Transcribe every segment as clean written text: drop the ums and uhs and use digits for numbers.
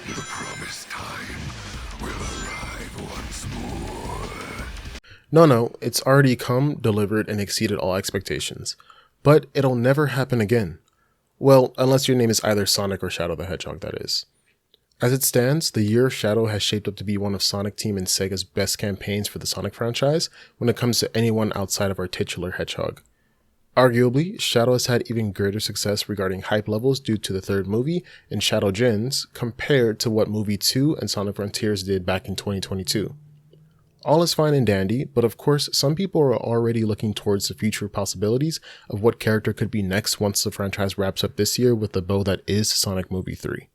The promised time will arrive once more. No, it's already come, delivered, and exceeded all expectations. But it'll never happen again. Well, unless your name is either Sonic or Shadow the Hedgehog, that is. As it stands, the year of Shadow has shaped up to be one of Sonic Team and Sega's best campaigns for the Sonic franchise when it comes to anyone outside of our titular Hedgehog. Arguably, Shadow has had even greater success regarding hype levels due to the third movie and Shadow Gens compared to what Movie 2 and Sonic Frontiers did back in 2022. All is fine and dandy, but of course, some people are already looking towards the future possibilities of what character could be next once the franchise wraps up this year with the bow that is Sonic Movie 3.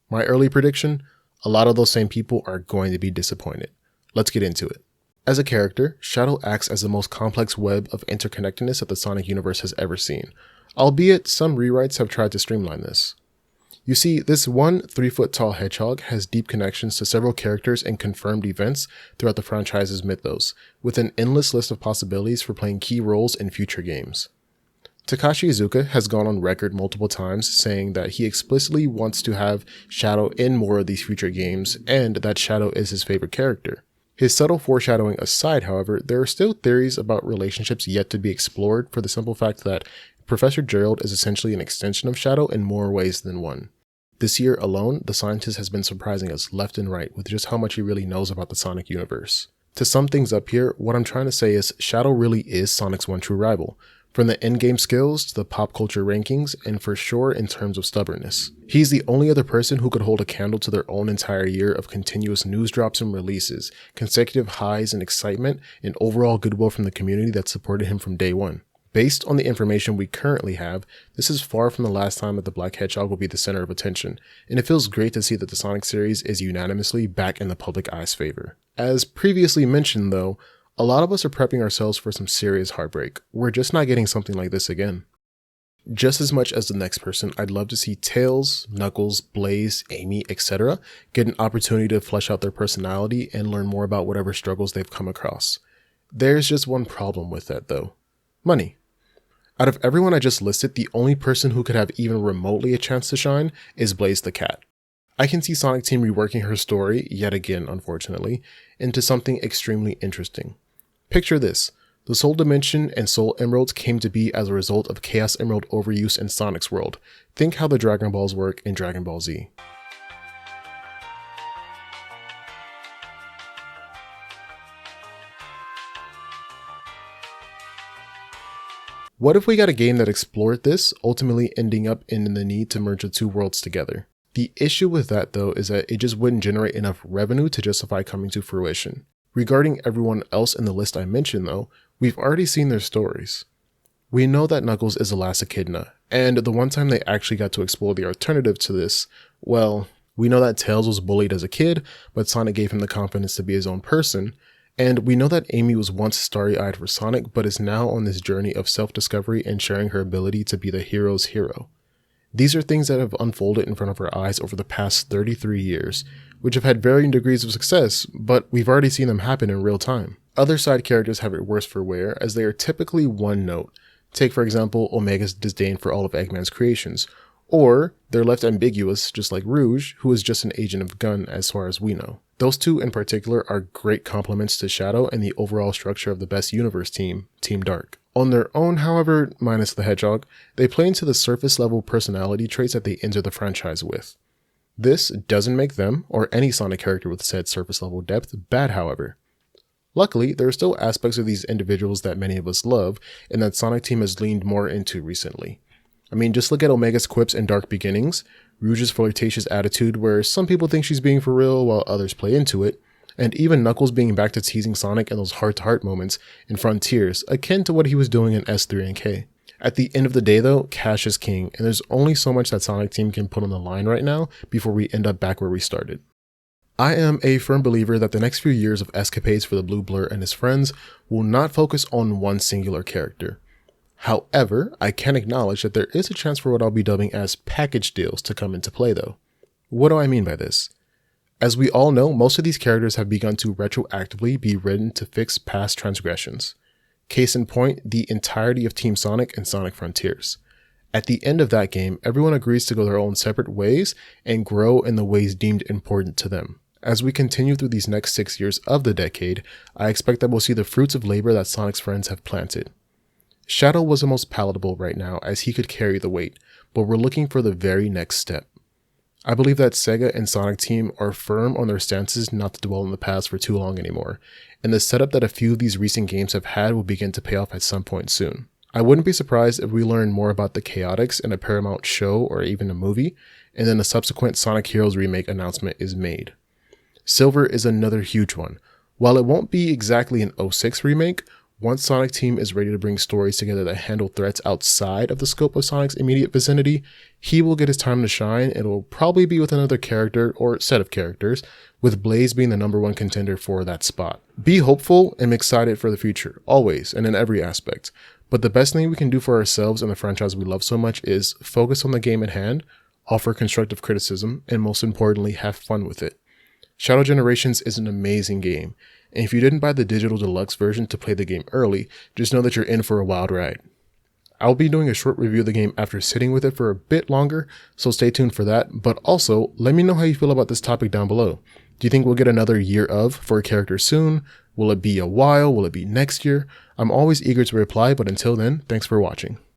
My early prediction, a lot of those same people are going to be disappointed. Let's get into it. As a character, Shadow acts as the most complex web of interconnectedness that the Sonic universe has ever seen, albeit some rewrites have tried to streamline this. You see, this one 3-foot-tall hedgehog has deep connections to several characters and confirmed events throughout the franchise's mythos, with an endless list of possibilities for playing key roles in future games. Takashi Iizuka has gone on record multiple times saying that he explicitly wants to have Shadow in more of these future games and that Shadow is his favorite character. His subtle foreshadowing aside, however, there are still theories about relationships yet to be explored for the simple fact that Professor Gerald is essentially an extension of Shadow in more ways than one. This year alone, the scientist has been surprising us left and right with just how much he really knows about the Sonic universe. To sum things up here, what I'm trying to say is Shadow really is Sonic's one true rival, from the endgame skills to the pop culture rankings, and for sure in terms of stubbornness. He's the only other person who could hold a candle to their own entire year of continuous news drops and releases, consecutive highs and excitement, and overall goodwill from the community that supported him from day one. Based on the information we currently have, this is far from the last time that the Black Hedgehog will be the center of attention, and it feels great to see that the Sonic series is unanimously back in the public eye's favor. As previously mentioned though, a lot of us are prepping ourselves for some serious heartbreak. We're just not getting something like this again. Just as much as the next person, I'd love to see Tails, Knuckles, Blaze, Amy, etc. get an opportunity to flesh out their personality and learn more about whatever struggles they've come across. There's just one problem with that though. Money. Out of everyone I just listed, the only person who could have even remotely a chance to shine is Blaze the Cat. I can see Sonic Team reworking her story, yet again unfortunately, into something extremely interesting. Picture this, the Soul Dimension and Soul Emeralds came to be as a result of Chaos Emerald overuse in Sonic's world. Think how the Dragon Balls work in Dragon Ball Z. What if we got a game that explored this, ultimately ending up in the need to merge the two worlds together? The issue with that though is that it just wouldn't generate enough revenue to justify coming to fruition. Regarding everyone else in the list I mentioned though, we've already seen their stories. We know that Knuckles is the last Echidna, and the one time they actually got to explore the alternative to this, well, we know that Tails was bullied as a kid, but Sonic gave him the confidence to be his own person, and we know that Amy was once starry-eyed for Sonic, but is now on this journey of self-discovery and sharing her ability to be the hero's hero. These are things that have unfolded in front of our eyes over the past 33 years, which have had varying degrees of success, but we've already seen them happen in real time. Other side characters have it worse for wear, as they are typically one note. Take for example Omega's disdain for all of Eggman's creations, or they're left ambiguous just like Rouge, who is just an agent of Gun as far as we know. Those two in particular are great complements to Shadow and the overall structure of the best universe team, Team Dark. On their own, however, minus the Hedgehog, they play into the surface level personality traits that they enter the franchise with. This doesn't make them, or any Sonic character with said surface level depth, bad however. Luckily, there are still aspects of these individuals that many of us love, and that Sonic Team has leaned more into recently. I mean, just look at Omega's quips in Dark Beginnings, Rouge's flirtatious attitude where some people think she's being for real while others play into it, and even Knuckles being back to teasing Sonic in those heart-to-heart moments in Frontiers, akin to what he was doing in S3 and K. At the end of the day though, cash is king, and there's only so much that Sonic Team can put on the line right now before we end up back where we started. I am a firm believer that the next few years of escapades for the Blue Blur and his friends will not focus on one singular character. However, I can acknowledge that there is a chance for what I'll be dubbing as package deals to come into play though. What do I mean by this? As we all know, most of these characters have begun to retroactively be written to fix past transgressions. Case in point, the entirety of Team Sonic and Sonic Frontiers. At the end of that game, everyone agrees to go their own separate ways and grow in the ways deemed important to them. As we continue through these next 6 years of the decade, I expect that we'll see the fruits of labor that Sonic's friends have planted. Shadow was the most palatable right now as he could carry the weight, but we're looking for the very next step. I believe that Sega and Sonic Team are firm on their stances not to dwell in the past for too long anymore, and the setup that a few of these recent games have had will begin to pay off at some point soon. I wouldn't be surprised if we learn more about the Chaotix in a Paramount show or even a movie, and then a subsequent Sonic Heroes remake announcement is made. Silver is another huge one. While it won't be exactly an 06 remake, once Sonic Team is ready to bring stories together that handle threats outside of the scope of Sonic's immediate vicinity, he will get his time to shine, and it will probably be with another character or set of characters, with Blaze being the #1 contender for that spot. Be hopeful and excited for the future, always and in every aspect. But the best thing we can do for ourselves and the franchise we love so much is focus on the game at hand, offer constructive criticism, and most importantly, have fun with it. Shadow Generations is an amazing game, and if you didn't buy the digital deluxe version to play the game early, just know that you're in for a wild ride. I'll be doing a short review of the game after sitting with it for a bit longer, so stay tuned for that, but also let me know how you feel about this topic down below. Do you think we'll get another year of for a character soon? Will it be a while? Will it be next year? I'm always eager to reply, but until then, thanks for watching.